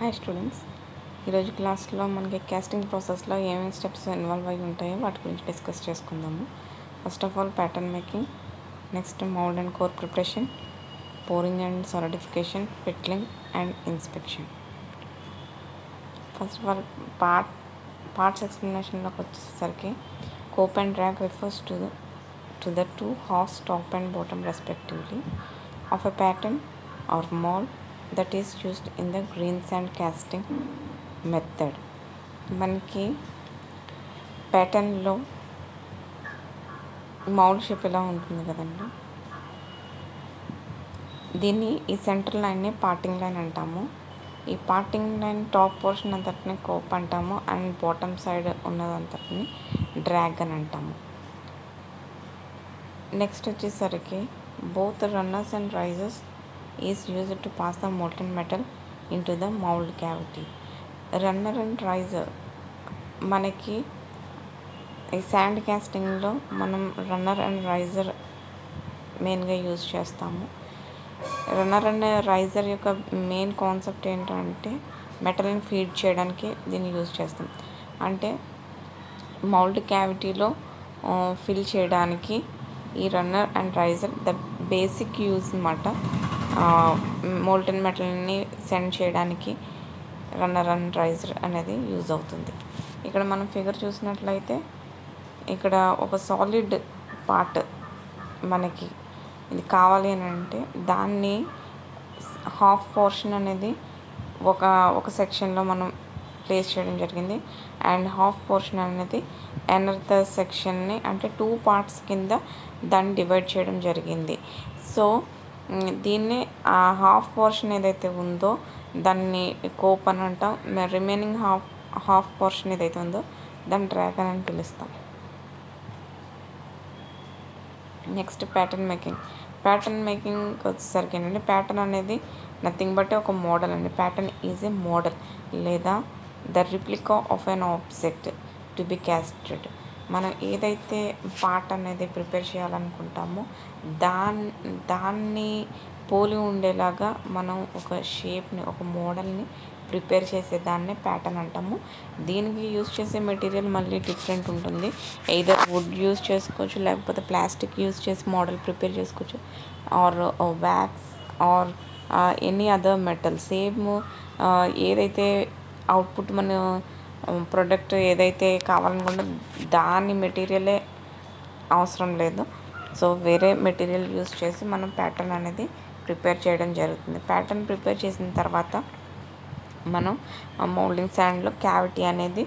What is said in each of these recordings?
Hi students, ఈరోజు క్లాస్లో మనకి కాస్టింగ్ ప్రాసెస్లో ఏమేమి స్టెప్స్ ఇన్వాల్వ్ అయి ఉంటాయో వాటి గురించి డిస్కస్ చేసుకుందాము. First of all pattern making, next mould and core preparation, pouring and solidification, fettling and inspection. First of all parts ఎక్స్ప్లెనేషన్లోకి వచ్చేసరికి cope and drag refers to the two halves top and bottom respectively of a pattern or mold that is used in the green sand casting method. మనకి ప్యాటర్న్లో mould shape ఎలా ఉంటుంది కదండి, దీన్ని ఈ centre లైన్ని పార్టింగ్ లైన్ అంటాము. ఈ పార్టింగ్ లైన్ టాప్ పోర్షన్ అంతటిని కోప్ అంటాము అండ్ బాటమ్ సైడ్ ఉన్నదంతటిని డ్రాగ్ అని అంటాము. నెక్స్ట్ వచ్చేసరికి both runners and Risers is used to pass the molten metal in to the mould cavity. Runner and raiser మనకి ఈ sand క్యాస్టింగ్లో మనం రన్నర్ అండ్ రైజర్ మెయిన్గా use చేస్తాము. రన్నర్ అండ్ రైజర్ యొక్క main concept ఏంటంటే మెటల్ని ఫీడ్ చేయడానికి దీన్ని యూజ్ చేస్తాం. అంటే మౌల్డ్ క్యావిటీలో ఫిల్ చేయడానికి ఈ runner and raiser the basic use అన్నమాట. మోల్టెన్ మెటల్ని సెండ్ చేయడానికి రన్నర్ అండ్ రైజర్ అనేది యూజ్ అవుతుంది. ఇక్కడ మనం ఫిగర్ చూసినట్లయితే ఇక్కడ ఒక సాలిడ్ పార్ట్ మనకి ఇది కావాలి అని అంటే దాన్ని హాఫ్ పోర్షన్ అనేది ఒక సెక్షన్లో మనం ప్లేస్ చేయడం జరిగింది అండ్ హాఫ్ పోర్షన్ అనేది అనదర్ సెక్షన్ని అంటే 2 పార్ట్స్ కింద దాన్ని డివైడ్ చేయడం జరిగింది. సో దీన్ని ఆ హాఫ్ పోర్షన్ ఏదైతే ఉందో దాన్ని కోప్ అని అంటాం. రిమైనింగ్ హాఫ్ పోర్షన్ ఏదైతే ఉందో దాన్ని డ్రాగన్ అని పిలుస్తాం. నెక్స్ట్ ప్యాటర్న్ మేకింగ్ వచ్చేసరికి ఏంటంటే ప్యాటర్న్ అనేది నథింగ్ బట్ ఒక మోడల్ అండి. ప్యాటర్న్ ఈజ్ ఏ మోడల్ లేదా the replica of an object to be casted. మనం ఏదైతే పార్ట్ అనేది ప్రిపేర్ చేయాలనుకుంటామో దాన్ని పోలి ఉండేలాగా మనం ఒక షేప్ని ఒక మోడల్ని ప్రిపేర్ చేసేదాన్ని ప్యాటర్న్ అంటాము. దీనికి యూజ్ చేసే మెటీరియల్ మళ్ళీ డిఫరెంట్ ఉంటుంది. ఎయిదర్ వుడ్ యూజ్ చేసుకోవచ్చు, లేకపోతే ప్లాస్టిక్ యూజ్ చేసి మోడల్ ప్రిపేర్ చేసుకోవచ్చు, or wax or any other metal. Same ఏదైతే అవుట్పుట్ మన ప్రొడక్ట్ ఏదైతే కావాలనుకుంటే దాని మెటీరియలే అవసరం లేదు. సో వేరే మెటీరియల్ యూజ్ చేసి మనం ప్యాటర్న్ అనేది ప్రిపేర్ చేయడం జరుగుతుంది. ప్యాటర్న్ ప్రిపేర్ చేసిన తర్వాత మనం మౌల్డింగ్ శాండ్లో క్యావిటీ అనేది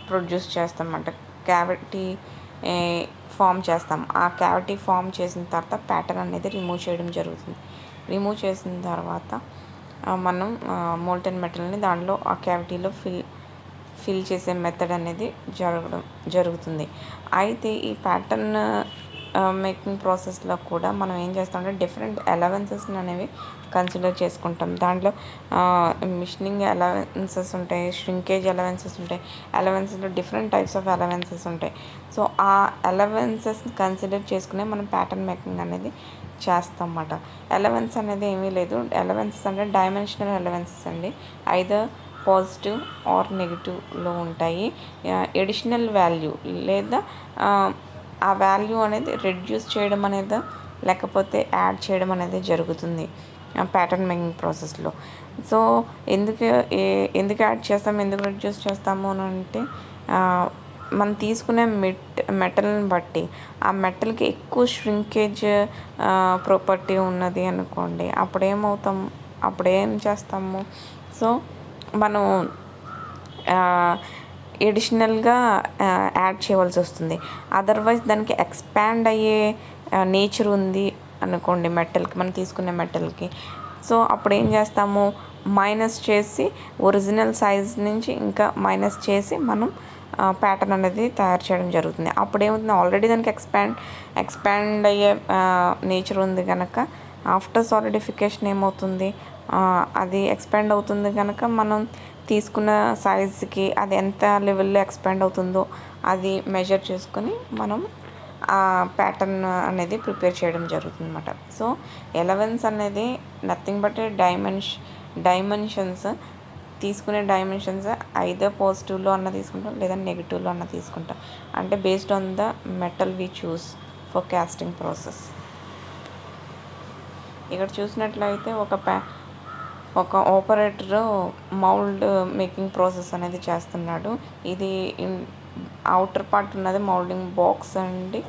ప్రొడ్యూస్ చేస్తామన్నమాట. క్యావిటీ ఫామ్ చేస్తాం. ఆ క్యావిటీ ఫామ్ చేసిన తర్వాత ప్యాటర్న్ అనేది రిమూవ్ చేయడం జరుగుతుంది. రిమూవ్ చేసిన తర్వాత మనం మోల్టెన్ మెటల్ని దాంట్లో ఆ క్యావిటీలో ఫిల్ చేసే మెథడ్ అనేది జరుగుతుంది. అయితే ఈ ప్యాటర్న్ మేకింగ్ ప్రాసెస్లో కూడా మనం ఏం చేస్తామంటే డిఫరెంట్ అలవెన్సెస్ అనేవి కన్సిడర్ చేసుకుంటాం. దాంట్లో మిషనింగ్ అలవెన్సెస్ ఉంటాయి, ష్రింకేజ్ అలవెన్సెస్ ఉంటాయి. అలవెన్సెస్లో డిఫరెంట్ టైప్స్ ఆఫ్ అలవెన్సెస్ ఉంటాయి. సో ఆ అలవెన్సెస్ని కన్సిడర్ చేసుకునే మనం ప్యాటర్న్ మేకింగ్ అనేది చేస్తాం అన్నమాట. అలవెన్స్ అనేది ఏమీ లేదు. అలవెన్సెస్ అంటే డైమెన్షనల్ అలవెన్సెస్ అండి. ఐదర్ పాజిటివ్ ఆర్ నెగిటివ్లో ఉంటాయి. ఎడిషనల్ వాల్యూ లేదా ఆ వాల్యూ అనేది రెడ్యూస్ చేయడం అనేది లేకపోతే యాడ్ చేయడం అనేది జరుగుతుంది ప్యాటర్న్ మేకింగ్ ప్రాసెస్లో. సో ఎందుకు యాడ్ చేస్తాము, ఎందుకు రెడ్యూస్ చేస్తాము అని అంటే మనం తీసుకునే మెటల్ని బట్టి ఆ మెటల్కి ఎక్కువ ష్రింకేజ్ ప్రాపర్టీ ఉన్నది అనుకోండి, అప్పుడేం చేస్తాము, సో మనం ఎడిషనల్గా యాడ్ చేయవలసి వస్తుంది. అదర్వైజ్ దానికి ఎక్స్పాండ్ అయ్యే నేచర్ ఉంది అనుకోండి మెటల్కి, మనం తీసుకునే మెటల్కి. సో అప్పుడు ఏం చేస్తాము, మైనస్ చేసి ఒరిజినల్ సైజ్ నుంచి ఇంకా మైనస్ చేసి మనం ప్యాటర్న్ అనేది తయారు చేయడం జరుగుతుంది. అప్పుడు ఏమవుతుంది, ఆల్రెడీ దానికి ఎక్స్పాండ్ అయ్యే నేచర్ ఉంది కనుక ఆఫ్టర్ సాలిడిఫికేషన్ ఏమవుతుంది, అది ఎక్స్పాండ్ అవుతుంది కనుక మనం తీసుకున్న సైజుకి అది ఎంత లెవెల్లో ఎక్స్పాండ్ అవుతుందో అది మెజర్ చేసుకొని మనం ఆ ప్యాటర్న్ అనేది ప్రిపేర్ చేయడం జరుగుతుంది అన్నమాట. సో ఎలవెన్స్ అనేది నథింగ్ బట్ డైమెన్షన్స్ తీసుకునే డైమెన్షన్స్ ఐదర్ పాజిటివ్లో అన్న తీసుకుంటాం లేదా నెగిటివ్లో అన్న తీసుకుంటాం, అంటే based on the metal we choose for casting process. ఇక్కడ చూసినట్లయితే ఒక ఆపరేటర్ మౌల్డ్ మేకింగ్ ప్రాసెస్ అనేది చేస్తున్నాడు. ఇది అవుటర్ పార్ట్ ఉన్నది మౌల్డింగ్ బాక్స్ అండి,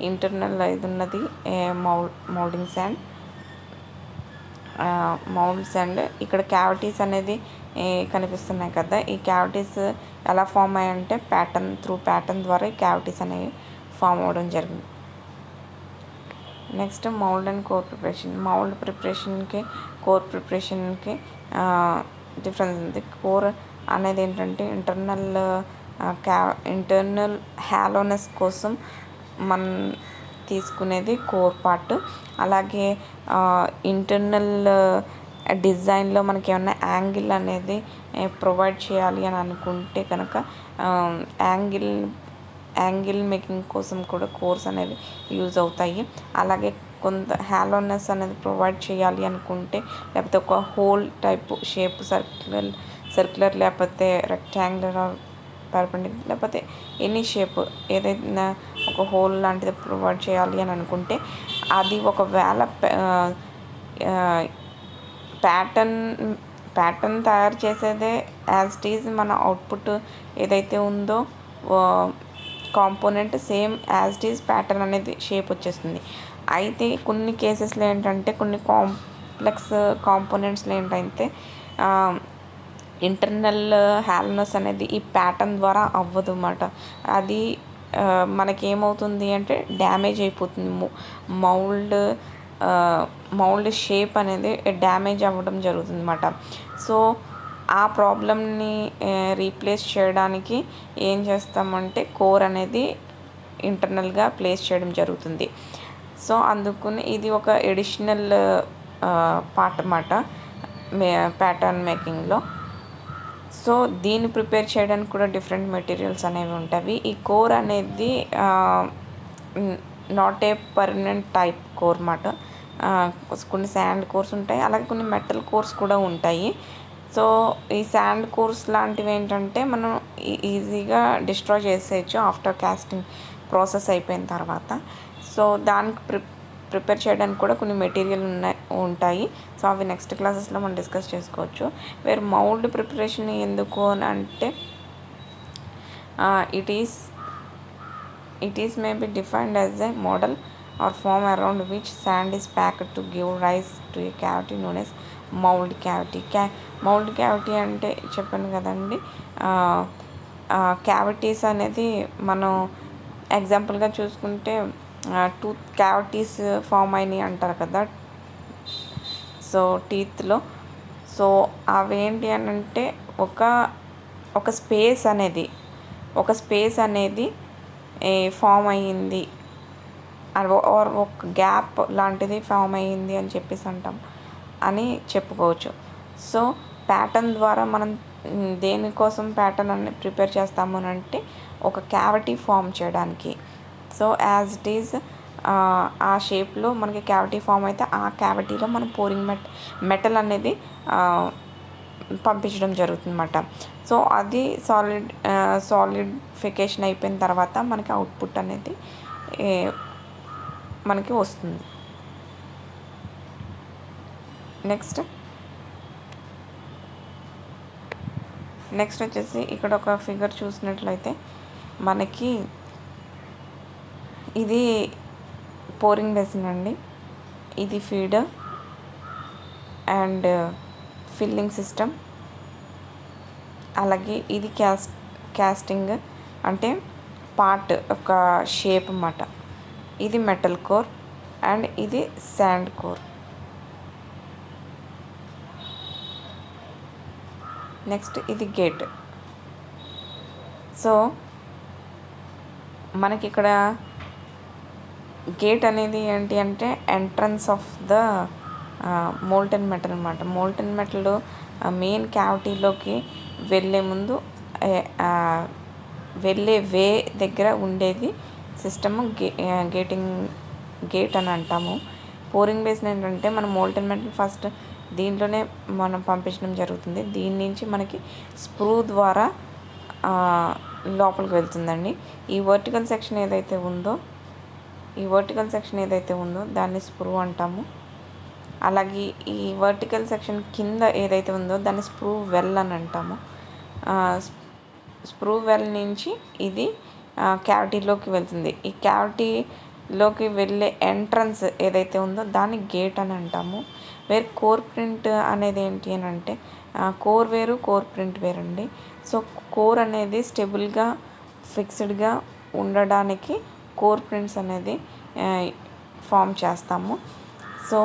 ఇంటర్నల్ ఇది ఉన్నది మౌల్డ్స్ అండ్ ఇక్కడ క్యావిటీస్ అనేది కనిపిస్తున్నాయి కదా. ఈ క్యావిటీస్ ఎలా ఫామ్ అయ్యాయంటే ప్యాటర్న్ ద్వారా ఈ క్యావిటీస్ అనేవి ఫామ్ అవ్వడం జరిగింది. Next mould and core preparation. Mould ప్రిపరేషన్కి కోర్ ప్రిపరేషన్కి డిఫరెన్స్ ఉంది. కోర్ అనేది ఏంటంటే ఇంటర్నల్ హాలోనెస్ కోసం మనం తీసుకునేది కోర్ పార్ట్. అలాగే ఇంటర్నల్ డిజైన్లో మనకి ఏమన్నా యాంగిల్ అనేది ప్రొవైడ్ చేయాలి అని అనుకుంటే కనుక యాంగిల్ మేకింగ్ కోసం కూడా కోర్స్ అనేవి యూజ్ అవుతాయి. అలాగే కొంత హాలోనెస్ అనేది ప్రొవైడ్ చేయాలి అనుకుంటే, లేకపోతే ఒక హోల్ టైప్ షేప్ సర్క్యులర్ లేకపోతే రెక్టాంగులర్ పర్పెండిక్యులర్ లేకపోతే ఎనీ షేప్ ఏదైనా ఒక హోల్ లాంటిది ప్రొవైడ్ చేయాలి అని అనుకుంటే, అది ఒకవేళ ప్యాటర్న్ తయారు చేసేదే యాజ్ ఇట్ ఈజ్ మన అవుట్పుట్ ఏదైతే ఉందో component same as it is pattern అనేది షేప్ వచ్చేస్తుంది. అయితే కొన్ని కేసెస్లో ఏంటంటే కొన్ని కాంప్లెక్స్ కాంపోనెంట్స్లో ఏంటంటే ఇంటర్నల్ హాలోనెస్ అనేది ఈ ప్యాటర్న్ ద్వారా అవ్వదు అన్నమాట. అది మనకేమవుతుంది అంటే డ్యామేజ్ అయిపోతుంది. మౌల్డ్ షేప్ అనేది డ్యామేజ్ అవ్వడం జరుగుతుంది అన్నమాట. సో ఆ ప్రాబ్లమ్ని రీప్లేస్ చేయడానికి ఏం చేస్తామంటే కోర్ అనేది ఇంటర్నల్గా ప్లేస్ చేయడం జరుగుతుంది. సో అందుకని ఇది ఒక ఎడిషనల్ పార్ట్ అన్నమాట ప్యాటర్న్ మేకింగ్లో. సో దీన్ని ప్రిపేర్ చేయడానికి కూడా డిఫరెంట్ మెటీరియల్స్ అనేవి ఉంటాయి. ఈ కోర్ అనేది not a permanent type core అన్నమాట. కొన్ని శాండ్ కోర్స్ ఉంటాయి, అలాగే కొన్ని మెటల్ కోర్స్ కూడా ఉంటాయి. సో ఈ శాండ్ కోర్స్ లాంటివి ఏంటంటే మనం ఈజీగా డిస్ట్రాయ్ చేసేయచ్చు ఆఫ్టర్ కాస్టింగ్ ప్రాసెస్ అయిపోయిన తర్వాత. సో దానికి ప్రిపేర్ చేయడానికి కూడా కొన్ని మెటీరియల్ ఉంటాయి. సో అవి నెక్స్ట్ క్లాసెస్లో మనం డిస్కస్ చేసుకోవచ్చు. వేరే మౌల్డ్ ప్రిపరేషన్ ఎందుకు అని అంటే it is may be defined as a model or form around which sand is packed to give rise to a cavity known as mould cavity. Mould cavity అంటే చెప్పాను కదండి, క్యావిటీస్ అనేది మనం ఎగ్జాంపుల్గా చూసుకుంటే టూత్ క్యావిటీస్ ఫామ్ అయినాయి అంటారు కదా సో టీత్లో. సో అవేంటి అని అంటే ఒక స్పేస్ అనేది ఫామ్ అయ్యింది, ఒక గ్యాప్ లాంటిది ఫామ్ అయ్యింది అని చెప్పేసి అంటాం అని చెప్పుకోవచ్చు. సో ప్యాటర్న్ ద్వారా మనం దేనికోసం ప్యాటర్న్ అని ప్రిపేర్ చేస్తాము అని అంటే ఒక క్యావిటీ ఫామ్ చేయడానికి. సో యాజ్ ఇట్ ఈజ్ ఆ షేప్లో మనకి క్యావిటీ ఫామ్ అయితే ఆ క్యావిటీలో మనం పోరింగ్ మెటల్ అనేది పంపించడం జరుగుతుంది అన్నమాట. సో అది సాలిడిఫికేషన్ అయిపోయిన తర్వాత మనకి అవుట్పుట్ అనేది మనకి వస్తుంది. నెక్స్ట్ వచ్చేసి ఇక్కడ ఒక ఫిగర్ చూసినట్లయితే మనకి ఇది పోరింగ్ బేసిన్ అండి, ఇది ఫీడర్ అండ్ ఫిల్లింగ్ సిస్టమ్, అలాగే ఇది కాస్టింగ్ అంటే పార్ట్ ఒక షేప్ అన్నమాట. ఇది మెటల్ కోర్ అండ్ ఇది శాండ్ కోర్. నెక్స్ట్ ఇది గేట్. సో మనకి ఇక్కడ గేట్ అనేది ఏంటి అంటే entrance of the molten metal అన్నమాట. మోల్టెన్ మెటల్ మెయిన్ క్యావిటీలోకి వెళ్ళే ముందు వెళ్ళే వే దగ్గర ఉండేది సిస్టమ్ గేట్ అని అంటాము. పోరింగ్ బేసిన్ ఏంటంటే మనం మోల్టెన్ మెటల్ ఫస్ట్ దీంట్లోనే మనం పంపించడం జరుగుతుంది. దీని నుంచి మనకి స్క్రూ ద్వారా లోపలికి వెళ్తుందండి. ఈ వర్టికల్ సెక్షన్ ఏదైతే ఉందో దాన్ని స్క్రూ అంటాము. అలాగే ఈ వర్టికల్ సెక్షన్ కింద ఏదైతే ఉందో దాన్ని స్క్రూ వెల్ అని అంటాము. స్క్రూ వెల్ నుంచి ఇది క్యావిటీలోకి వెళ్తుంది. ఈ క్యావిటీలోకి వెళ్ళే ఎంట్రన్స్ ఏదైతే ఉందో దాన్ని గేట్ అని అంటాము. కోర్ ప్రింట్ అనేది ఏంటి అని అంటే కోర్ వేరు, కోర్ ప్రింట్ వేరండి. సో కోర్ అనేది స్టెబుల్గా ఫిక్స్డ్గా ఉండడానికి కోర్ ప్రింట్స్ అనేది ఫామ్ చేస్తాము. సో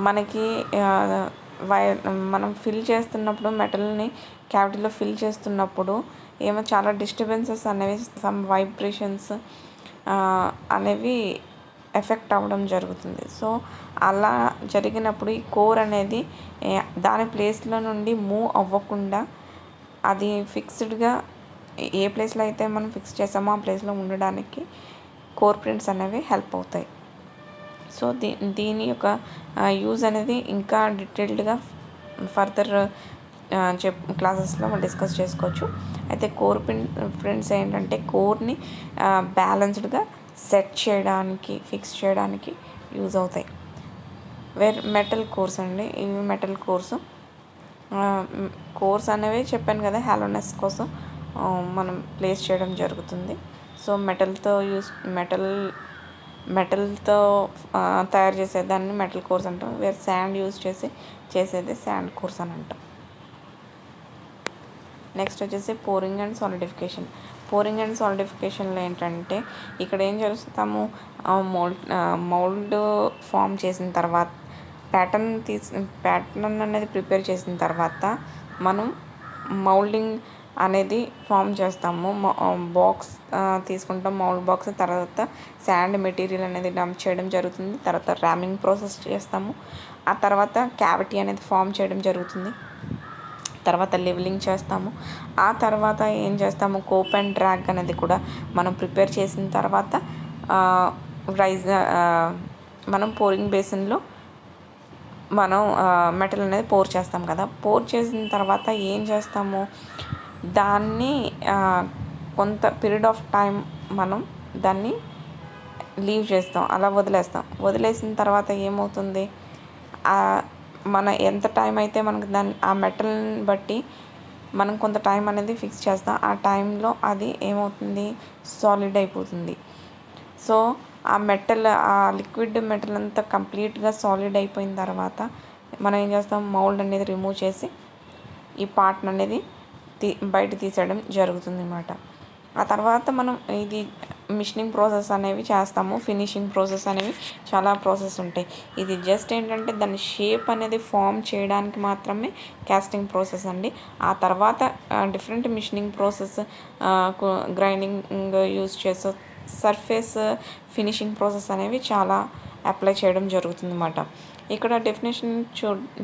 మనకి మనం ఫిల్ చేస్తున్నప్పుడు మెటల్ని క్యావిటీలో ఫిల్ చేస్తున్నప్పుడు ఏమో చాలా డిస్టర్బెన్సెస్ అనేవి, సమ్ వైబ్రేషన్స్ అనేవి ఎఫెక్ట్ అవ్వడం జరుగుతుంది. సో అలా జరిగినప్పుడు ఈ కోర్ అనేది దాని ప్లేస్లో నుండి మూవ్ అవ్వకుండా అది ఫిక్స్డ్గా ఏ ప్లేస్లో అయితే మనం ఫిక్స్ చేసామో ఆ ప్లేస్లో ఉండడానికి కోర్ ప్రింట్స్ అనేవి హెల్ప్ అవుతాయి. సో దీని యొక్క యూజ్ అనేది ఇంకా డీటెయిల్డ్గా ఫర్దర్ క్లాసెస్లో మనం డిస్కస్ చేసుకోవచ్చు. అయితే కోర్ ప్రింట్స్ ఏంటంటే కోర్ని బ్యాలెన్స్డ్గా సెట్ చేయడానికి, ఫిక్స్ చేయడానికి యూజ్ అవుతాయి. మెటల్ కోర్స్ అండి. ఇవి మెటల్ కోర్స్ అనేవి చెప్పాను కదా, హాలోనెస్ కోసం మనం ప్లేస్ చేయడం జరుగుతుంది. సో మెటల్తో తయారు చేసేదాన్ని మెటల్ కోర్స్ అంటాం. శాండ్ యూజ్ చేసేది శాండ్ కోర్స్ అని అంటాం. నెక్స్ట్ వచ్చేసి పోరింగ్ అండ్ సాలిడిఫికేషన్లో ఏంటంటే ఇక్కడ ఏం చేస్తాము, మౌల్డ్ ఫామ్ చేసిన తర్వాత ప్యాటర్న్ అనేది ప్రిపేర్ చేసిన తర్వాత మనం మౌల్డింగ్ అనేది ఫామ్ చేస్తాము. బాక్స్ తీసుకుంటాం, మౌల్డ్ బాక్స్. తర్వాత శాండ్ మెటీరియల్ అనేది డంప్ చేయడం జరుగుతుంది. తర్వాత ర్యామింగ్ ప్రాసెస్ చేస్తాము. ఆ తర్వాత క్యావిటీ అనేది ఫామ్ చేయడం జరుగుతుంది. తర్వాత లెవెలింగ్ చేస్తాము. ఆ తర్వాత ఏం చేస్తాము, కోప్ అండ్ డ్రాగ్ అనేది కూడా మనం ప్రిపేర్ చేసిన తర్వాత మనం పోరింగ్ బేసిన్లో మనం మెటల్ అనేది పోర్ చేస్తాం కదా. పోర్ చేసిన తర్వాత ఏం చేస్తాము, దాన్ని కొంత పీరియడ్ ఆఫ్ టైం మనం దాన్ని లీవ్ చేస్తాం, అలా వదిలేసిన తర్వాత ఏమవుతుంది, మన ఎంత టైం అయితే మనకు ఆ మెటల్ని బట్టి మనం కొంత టైం అనేది ఫిక్స్ చేస్తాం. ఆ టైంలో అది ఏమవుతుంది, సాలిడ్ అయిపోతుంది. సో ఆ లిక్విడ్ మెటల్ అంతా కంప్లీట్గా సాలిడ్ అయిపోయిన తర్వాత మనం ఏం చేస్తాం, మౌల్డ్ అనేది రిమూవ్ చేసి ఈ పార్ట్ అనేది బయట తీసేయడం జరుగుతుంది అన్నమాట. ఆ తర్వాత మనం ఇది మిషనింగ్ ప్రాసెస్ అనేవి చేస్తాము. ఫినిషింగ్ ప్రాసెస్ అనేవి చాలా ప్రాసెస్ ఉంటాయి. ఇది జస్ట్ ఏంటంటే దాని షేప్ అనేది ఫామ్ చేయడానికి మాత్రమే కాస్టింగ్ ప్రాసెస్ అండి. ఆ తర్వాత different machining process, grinding use చేసే సర్ఫేస్ ఫినిషింగ్ ప్రాసెస్ అనేవి చాలా అప్లై చేయడం జరుగుతుంది అన్నమాట. ఇక్కడ డెఫినేషన్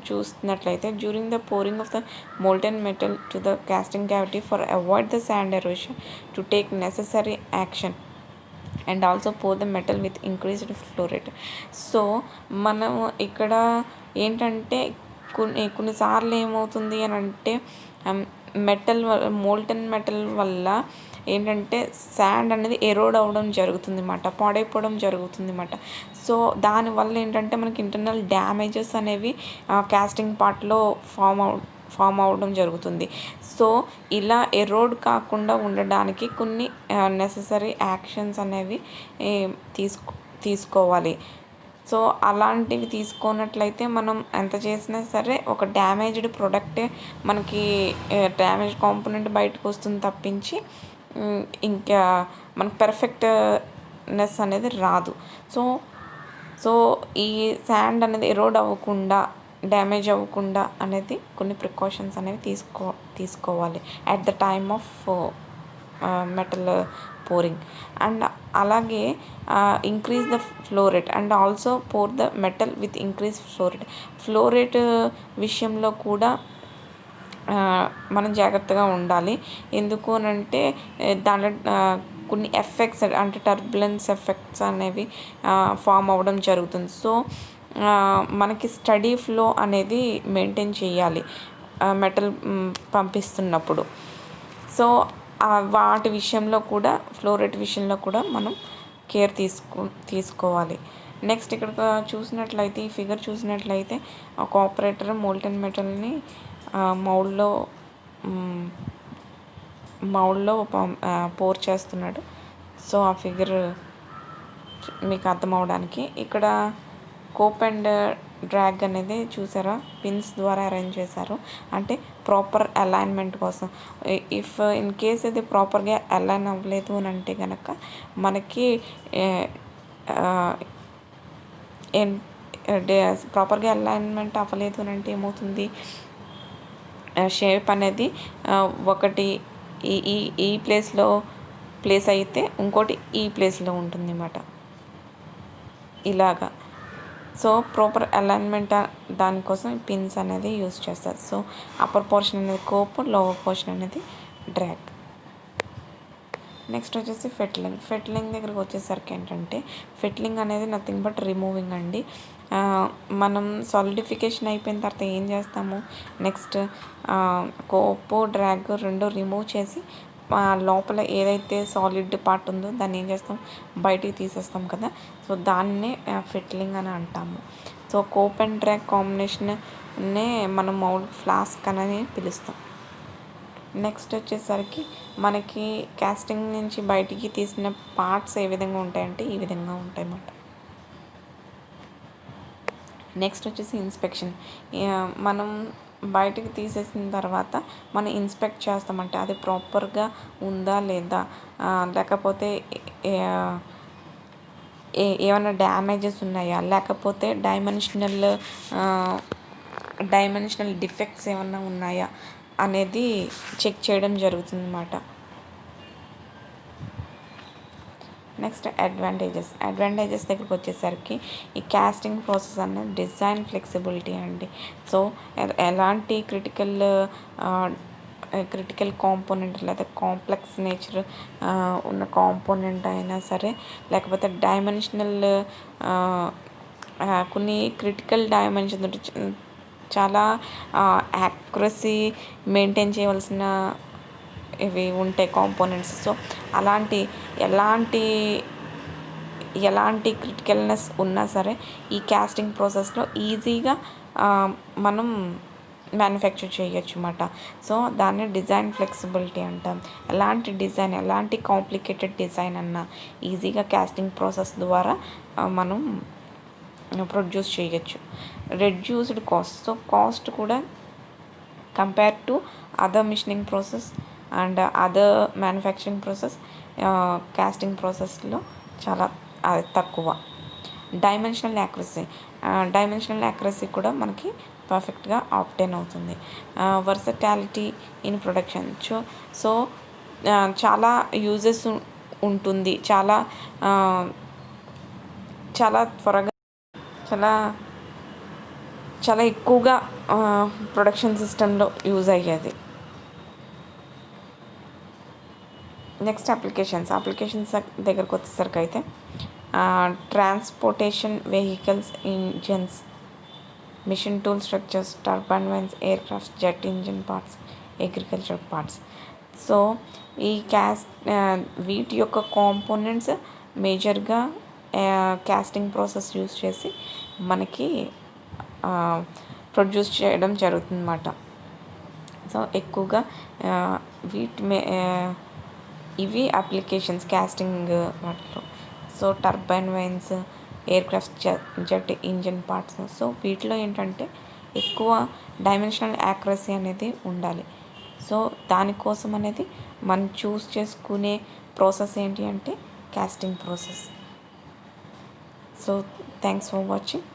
చూస్తున్నట్లయితే, during the pouring of the molten metal to the casting cavity for avoid the sand erosion to take necessary action and also pour the metal with increased flow rate. So మనం ఇక్కడ ఏంటంటే కొన్నిసార్లు ఏమవుతుంది అని అంటే molten metal వల్ల ఏంటంటే sand అనేది ఎరోడ్ అవ్వడం జరుగుతుంది అన్నమాట, పాడైపోవడం జరుగుతుంది అన్నమాట. సో దానివల్ల ఏంటంటే మనకి ఇంటర్నల్ డ్యామేజెస్ అనేవి కాస్టింగ్ పార్ట్లో ఫామ్ అవ్వడం జరుగుతుంది. సో ఇలా ఎరోడ్ కాకుండా ఉండడానికి కొన్ని నెససరీ యాక్షన్స్ అనేవి తీసుకోవాలి. సో అలాంటివి తీసుకున్నట్లయితే మనం ఎంత చేసినా సరే ఒక డ్యామేజ్డ్ ప్రోడక్టే మనకి, డ్యామేజ్ కాంపోనెంట్ బయటకు వస్తుంది తప్పించి ఇంకా మనకు పర్ఫెక్ట్నెస్ అనేది రాదు. సో ఈ శాండ్ అనేది ఎరోడ్ అవ్వకుండా, డ్యామేజ్ అవ్వకుండా అనేది కొన్ని ప్రికాషన్స్ అనేవి తీసుకోవాలి at the time of metal pouring. And అలాగే increase the flow rate and also pour the metal with increase flow rate విషయంలో కూడా మనం జాగ్రత్తగా ఉండాలి. ఎందుకు అని అంటే దాంట్లో కొన్ని ఎఫెక్ట్స్ అంటే టర్బులెన్స్ ఎఫెక్ట్స్ అనేవి ఫామ్ అవ్వడం జరుగుతుంది. సో మనకి స్టడీ ఫ్లో అనేది మెయింటైన్ చేయాలి మెటల్ పంపిస్తున్నప్పుడు. సో వాటి విషయంలో కూడా ఫ్లో రేట్ విషయంలో కూడా మనం కేర్ తీసుకోవాలి. నెక్స్ట్ ఇక్కడ చూసినట్లయితే ఈ ఫిగర్ చూసినట్లయితే ఒక ఆపరేటర్ మోల్టెన్ మెటల్ని మౌల్డ్లో పోర్ చేస్తున్నాడు. సో ఆ ఫిగర్ మీకు అర్థం అవడానికి ఇక్కడ కోప్ అండ్ డ్రాగ్ అనేది చూసారా, పిన్స్ ద్వారా అరేంజ్ చేశారు, అంటే ప్రాపర్ అలైన్మెంట్ కోసం. ఇఫ్ ఇన్ కేస్ ఇది ప్రాపర్గా అలైన్ అవ్వలేదు అని అంటే కనుక మనకి ప్రాపర్గా అలైన్మెంట్ అవ్వలేదు అని అంటే ఏమవుతుంది, షేప్ అనేది ఒకటి ఈ ప్లేస్లో ప్లేస్ అయితే ఇంకోటి ఈ ప్లేస్లో ఉంటుంది అన్నమాట ఇలాగా. సో ప్రాపర్ అలైన్మెంట్ దానికోసం పిన్స్ అనేది యూజ్ చేస్తారు. సో అప్పర్ పోర్షన్ అనేది కోప్, లోవర్ పోర్షన్ అనేది డ్రాగ్. నెక్స్ట్ వచ్చేసి ఫెట్లింగ్ దగ్గరకు వచ్చేసరికి ఏంటంటే ఫెట్లింగ్ అనేది నథింగ్ బట్ రిమూవింగ్ అండి. మనం సాలిడిఫికేషన్ అయిపోయిన తర్వాత ఏం చేస్తాము, నెక్స్ట్ కోప్ డ్రాగ్ రెండు రిమూవ్ చేసి లోపల ఏదైతే సాలిడ్ పార్ట్ ఉందో దాన్ని ఏం చేస్తాం, బయటికి తీసేస్తాం కదా. సో దాన్నే ఫిట్లింగ్ అని అంటాము. సో కోప్ అండ్ డ్రాగ్ కాంబినేషన్నే మనం మౌల్డ్ ఫ్లాస్క్ అని పిలుస్తాం. నెక్స్ట్ వచ్చేసరికి మనకి కాస్టింగ్ నుంచి బయటికి తీసిన పార్ట్స్ ఏ విధంగా ఉంటాయంటే ఈ విధంగా ఉంటాయి అన్నమాట. నెక్స్ట్ వచ్చేసి ఇన్స్పెక్షన్. మనం బయటికి తీసేసిన తర్వాత మనం ఇన్స్పెక్ట్ చేస్తామంటే అది ప్రాపర్గా ఉందా లేదా, లేకపోతే ఏమైనా డ్యామేజెస్ ఉన్నాయా, లేకపోతే డైమెన్షనల్ డిఫెక్ట్స్ ఏమైనా ఉన్నాయా అనేది చెక్ చేయడం జరుగుతుంది అన్నమాట. నెక్స్ట్ అడ్వాంటేజెస్ దగ్గరికి వచ్చేసరికి ఈ కాస్టింగ్ ప్రాసెస్ అనేది డిజైన్ ఫ్లెక్సిబిలిటీ అండి. సో ఎలాంటి క్రిటికల్ కాంపోనెంట్ లేదా కాంప్లెక్స్ నేచర్ ఉన్న కాంపోనెంట్ అయినా సరే, లేకపోతే కొన్ని క్రిటికల్ డైమెన్షన్ చాలా యాక్యురసీ మెయింటైన్ చేయవలసిన ఇవి ఉంటాయి కాంపోనెంట్స్. సో ఎలాంటి క్రిటికల్నెస్ ఉన్నా సరే ఈ కాస్టింగ్ ప్రాసెస్లో ఈజీగా మనం మ్యానుఫ్యాక్చర్ చేయొచ్చు అన్నమాట. సో దాన్ని డిజైన్ ఫ్లెక్సిబిలిటీ అంటాం. ఎలాంటి కాంప్లికేటెడ్ డిజైన్ అన్నా ఈజీగా కాస్టింగ్ ప్రాసెస్ ద్వారా మనం ప్రొడ్యూస్ చేయొచ్చు. Reduced cost. సో కాస్ట్ కూడా compare to other machining process and other manufacturing process casting ప్రాసెస్లో చాలా తక్కువ. డైమెన్షనల్ యాక్యురసీ కూడా మనకి పర్ఫెక్ట్గా ఆబ్టైన్ అవుతుంది. Versatility in production. సో చాలా యూజెస్ ఉంటుంది, చాలా త్వరగా చాలా ఎక్కువగా ప్రొడక్షన్ సిస్టంలో యూజ్ అయ్యేది. నెక్స్ట్ అప్లికేషన్స్ దగ్గరకు వచ్చేసరికి అయితే transportation vehicles, engines, machine tool structures, turbine vanes, aircrafts, jet engine parts, agriculture parts. So ఈ వీటి యొక్క కాంపోనెంట్స్ మేజర్గా కాస్టింగ్ ప్రాసెస్ యూజ్ చేసి మనకి ప్రొడ్యూస్ చేయడం జరుగుతుందన్నమాట. సో ఎక్కువగా ఇవి అప్లికేషన్స్ కాస్టింగ్ వాటిలో. So turbine vanes, air craft, jet engine parts. So వీటిలో ఏంటంటే ఎక్కువ డైమెన్షనల్ యాక్యురసీ అనేది ఉండాలి. సో దానికోసం అనేది మనం చూస్ చేసుకునే ప్రాసెస్ ఏంటి అంటే casting process. So thanks for watching.